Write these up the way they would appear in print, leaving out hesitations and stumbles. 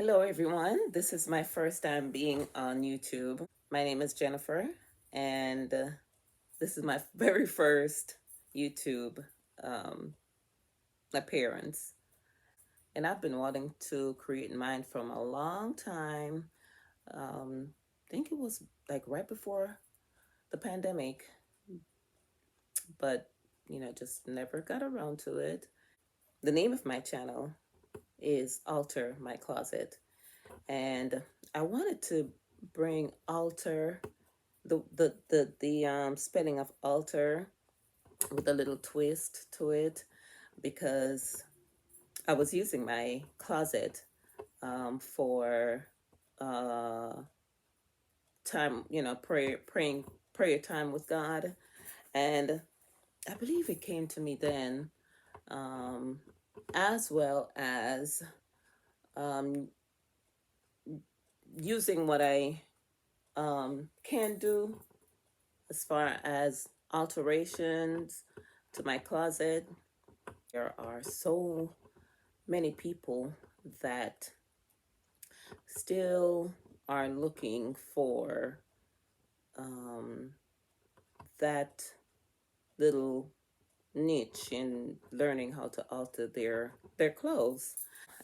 Hello, everyone. This is my first time being on YouTube. My name is Jennifer, and this is my very first YouTube um, appearance. And I've been wanting to create mine from a long time. I think it was like right before the pandemic, but just never got around to it. The name of my channel is Alter My Closet, and I wanted to bring altar the spelling of altar with a little twist to it because I was using my closet for uh, time, prayer time with God, and I believe it came to me then, um, as well as um, using what I can do as far as alterations to my closet. There are so many people that still are looking for um, that little niche in learning how to alter their clothes.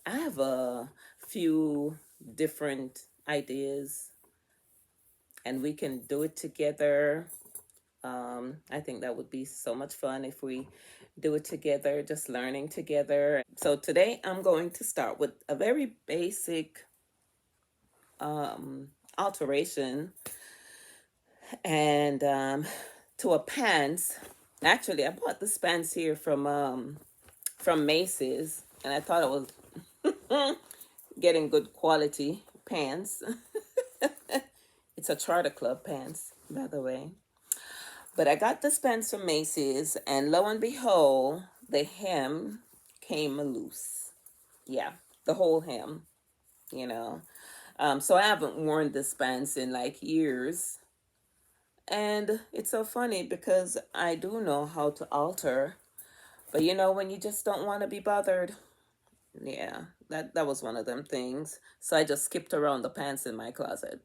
I have a few different ideas, and we can do it together. I think that would be so much fun if we do it together, just learning together. So today I'm going to start with a very basic alteration and to a pants. Actually, I bought this pants here from Macy's, and I thought it was getting good quality pants. It's a Charter Club pants, by the way. But I got this pants from Macy's, and lo and behold, the hem came loose. Yeah, the whole hem, you know. So I haven't worn this pants in like years. And it's so funny because I do know how to alter, but when you just don't want to be bothered. Yeah, that was one of them things. So I just skipped around the pants in my closet.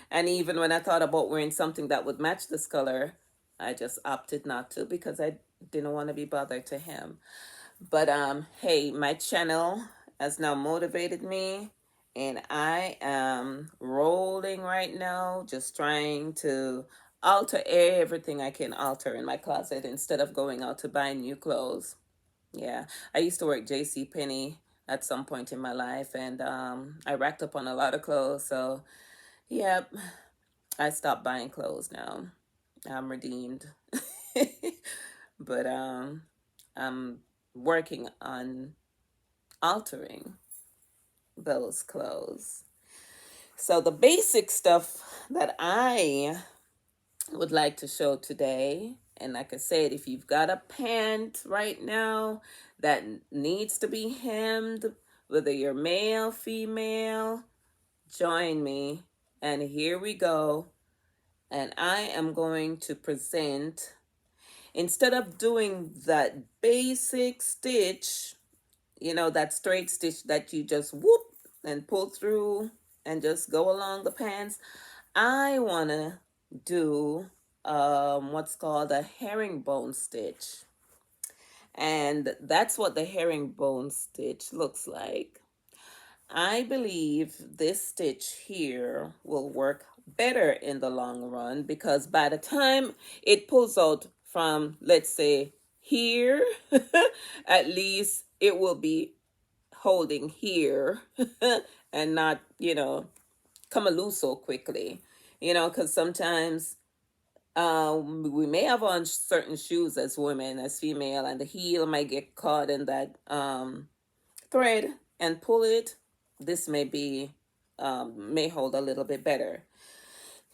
And even when I thought about wearing something that would match this color, I just opted not to because I didn't want to be bothered to him. But hey, my channel has now motivated me, and I am rolling right now, just trying to alter everything I can alter in my closet instead of going out to buy new clothes. Yeah, I used to work J.C. Penney at some point in my life, and I racked up on a lot of clothes. So, yep, I stopped buying clothes now. I'm redeemed. But I'm working on altering those clothes. So the basic stuff that I would like to show today, and like I said, if you've got a pant right now that needs to be hemmed, whether you're male, female, join me. And here we go. And I am going to present, instead of doing that basic stitch, that straight stitch that you just whoop and pull through and just go along the pants, I want to do what's called a herringbone stitch. And that's what the herringbone stitch looks like. I believe this stitch here will work better in the long run because by the time it pulls out from, let's say, here, at least it will be holding here and not, come loose so quickly. Because sometimes we may have on certain shoes as women, as female, and the heel might get caught in that thread and pull it. This may hold a little bit better.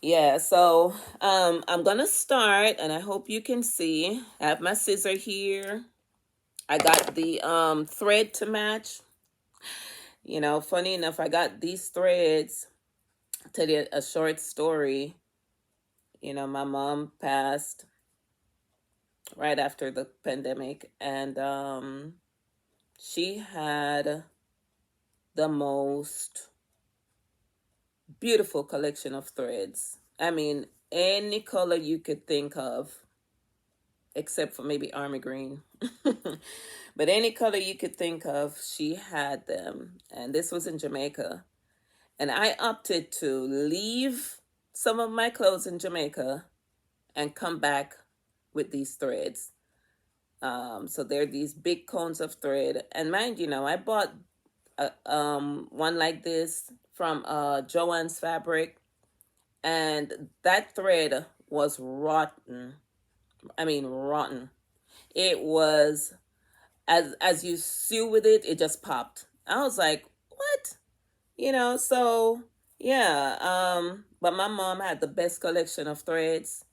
Yeah, so I'm gonna start, and I hope you can see. I have my scissor here. I got the thread to match. Funny enough, I got these threads. I'll tell you a short story. My mom passed right after the pandemic, and she had the most beautiful collection of threads. I mean, any color you could think of, except for maybe army green. But any color you could think of, she had them. And this was in Jamaica. And I opted to leave some of my clothes in Jamaica and come back with these threads. So they're these big cones of thread. And mind you, now I bought one like this from Joann's Fabric, and that thread was rotten. I mean, rotten. It was, as you sew with it, it just popped. I was like, what? So yeah. But my mom had the best collection of threads,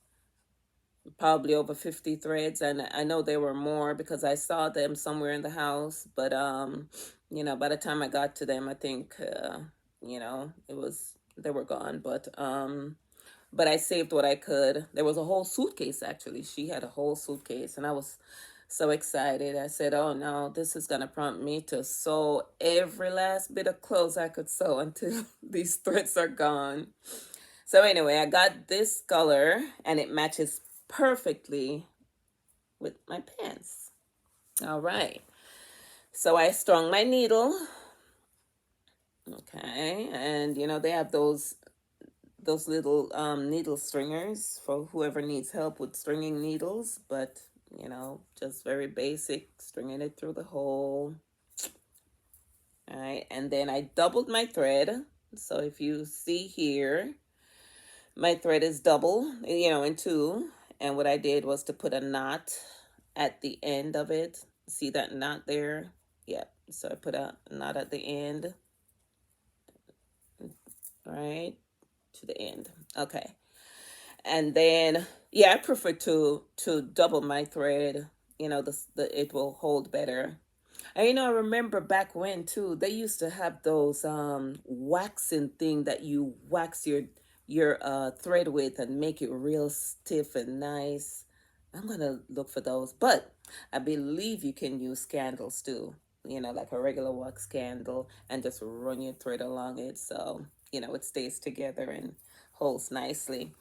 probably over 50 threads, and I know there were more because I saw them somewhere in the house. But by the time I got to them, I think it was they were gone. But I saved what I could. There was a whole suitcase, actually. She had a whole suitcase, and I was so excited. I said, oh no, this is going to prompt me to sew every last bit of clothes I could sew until these threads are gone. So anyway, I got this color, and it matches perfectly with my pants. All right. So I strung my needle. Okay. And, they have those little needle stringers for whoever needs help with stringing needles, but just very basic, stringing it through the hole. All right, and then I doubled my thread. So if you see here, my thread is double, in two. And what I did was to put a knot at the end of it. See that knot there? Yeah, so I put a knot at the end, right, to the end. Okay. And then, yeah, I prefer to double my thread. It will hold better. And I remember back when too, they used to have those waxing thing that you wax your thread with and make it real stiff and nice. I'm gonna look for those, but I believe you can use candles too. Like a regular wax candle, and just run your thread along it, so it stays together and holds nicely.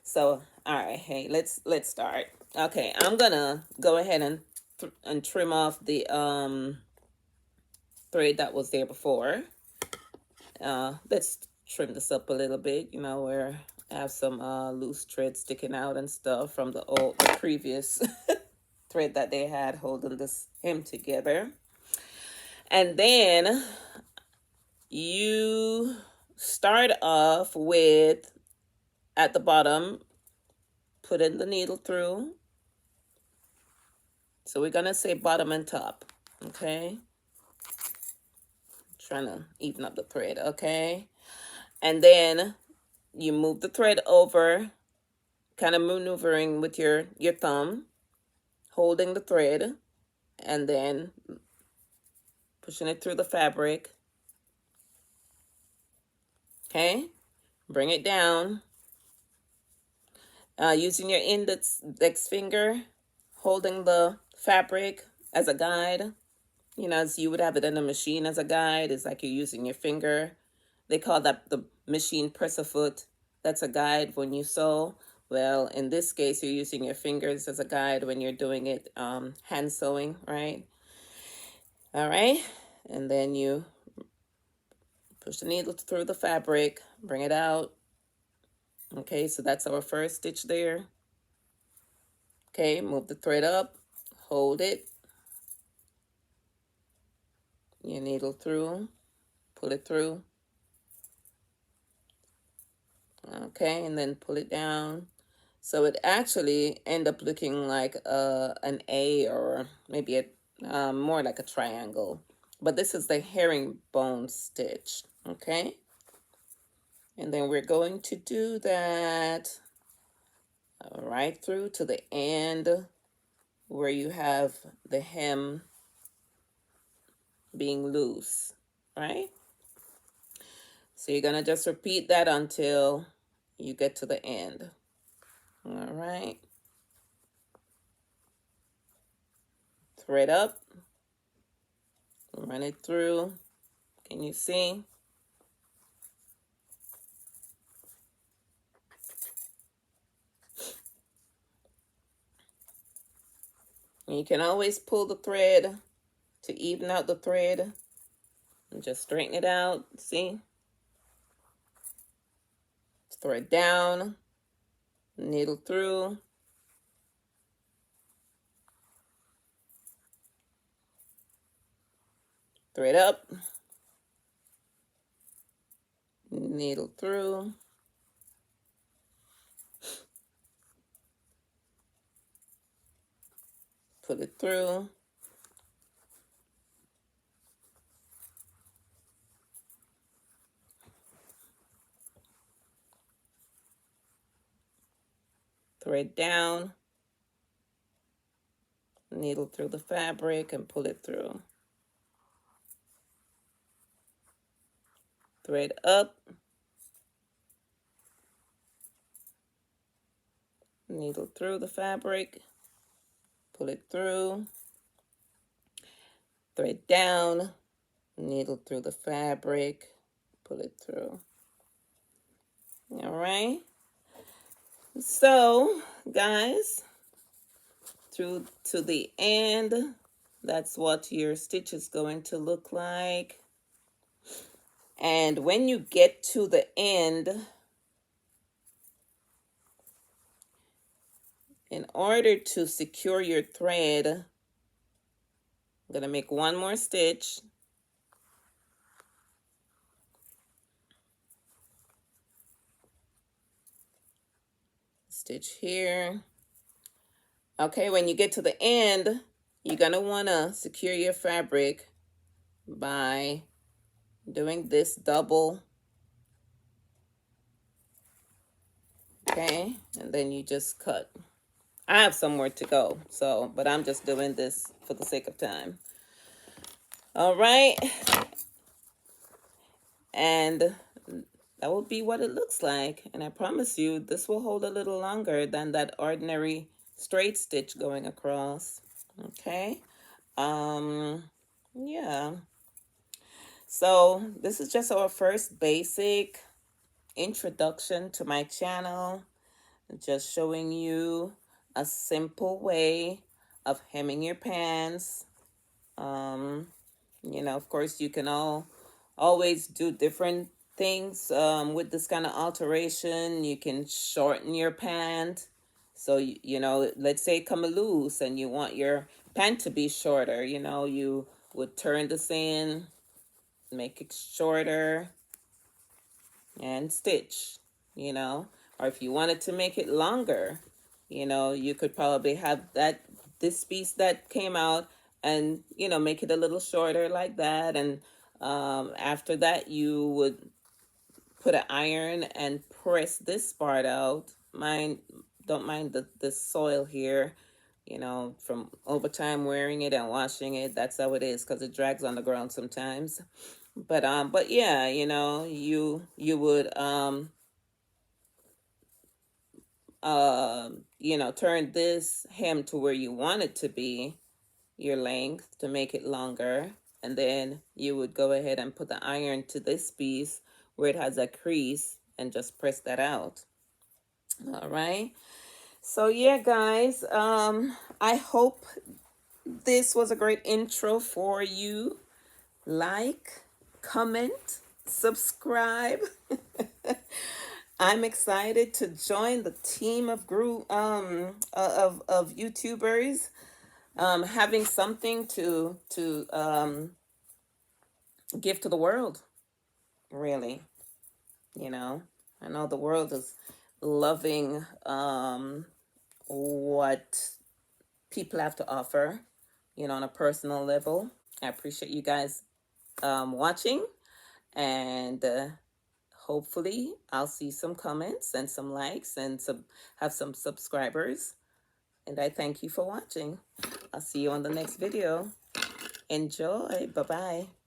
So, all right, hey, let's start. Okay, I'm gonna go ahead and trim off the thread that was there before. Let's trim this up a little bit, where I have some loose thread sticking out and stuff from the previous thread that they had holding this hem together. And then you start off with, at the bottom, putting the needle through. So we're gonna say bottom and top, okay? Trying to even up the thread, okay? And then you move the thread over, kind of maneuvering with your thumb, holding the thread, and then pushing it through the fabric. Okay, bring it down. Using your index finger, holding the fabric as a guide. As you would have it in a machine as a guide. It's like you're using your finger. They call that the machine press-a-foot. That's a guide when you sew. Well, in this case, you're using your fingers as a guide when you're doing it hand sewing, right? All right. And then you push the needle through the fabric, bring it out. Okay, so that's our first stitch there. Okay, move the thread up, hold it. Your needle through, pull it through. Okay, and then pull it down. So it actually end up looking like an A, or maybe more like a triangle. But this is the herringbone stitch, okay? And then we're going to do that right through to the end where you have the hem being loose, right? So you're gonna just repeat that until you get to the end. All right. Thread up, run it through. Can you see? And you can always pull the thread to even out the thread and just straighten it out. See? Thread down, needle through, thread up, needle through, put it through, thread down, needle through the fabric and pull it through. Thread up, needle through the fabric, pull it through, thread down, needle through the fabric, pull it through. All right. So, guys, through to the end, that's what your stitch is going to look like. And when you get to the end, in order to secure your thread, I'm going to make one more stitch. Stitch here. Okay, when you get to the end, you're going to want to secure your fabric by doing this double. Okay, and then you just cut. I have somewhere to go, so, but I'm just doing this for the sake of time. All right, and that will be what it looks like. And I promise you, this will hold a little longer than that ordinary straight stitch going across. Okay. Yeah. So this is just our first basic introduction to my channel. Just showing you a simple way of hemming your pants. You know, of course, you can always do different things with this kind of alteration. You can shorten your pant. So, you know, let's say it come loose and you want your pant to be shorter. You know, you would turn this in, make it shorter, and stitch, you know. Or if you wanted to make it longer, you know, you could probably have this piece that came out and, you know, make it a little shorter like that. And after that, you would put an iron and press this part out. Don't mind the soil here, you know, from over time wearing it and washing it. That's how it is, because it drags on the ground sometimes. But yeah, you know, you would you know, turn this hem to where you want it to be, your length, to make it longer, and then you would go ahead and put the iron to this piece where it has a crease and just press that out. All right. So yeah, guys, I hope this was a great intro for you. Like, comment, subscribe. I'm excited to join the team of of YouTubers, having something to give to the world. Really, you know, I know the world is loving what people have to offer, you know, on a personal level. I appreciate you guys watching, and hopefully I'll see some comments and some likes and have some subscribers. And I thank you for watching. I'll see you on the next video. Enjoy. Bye-bye.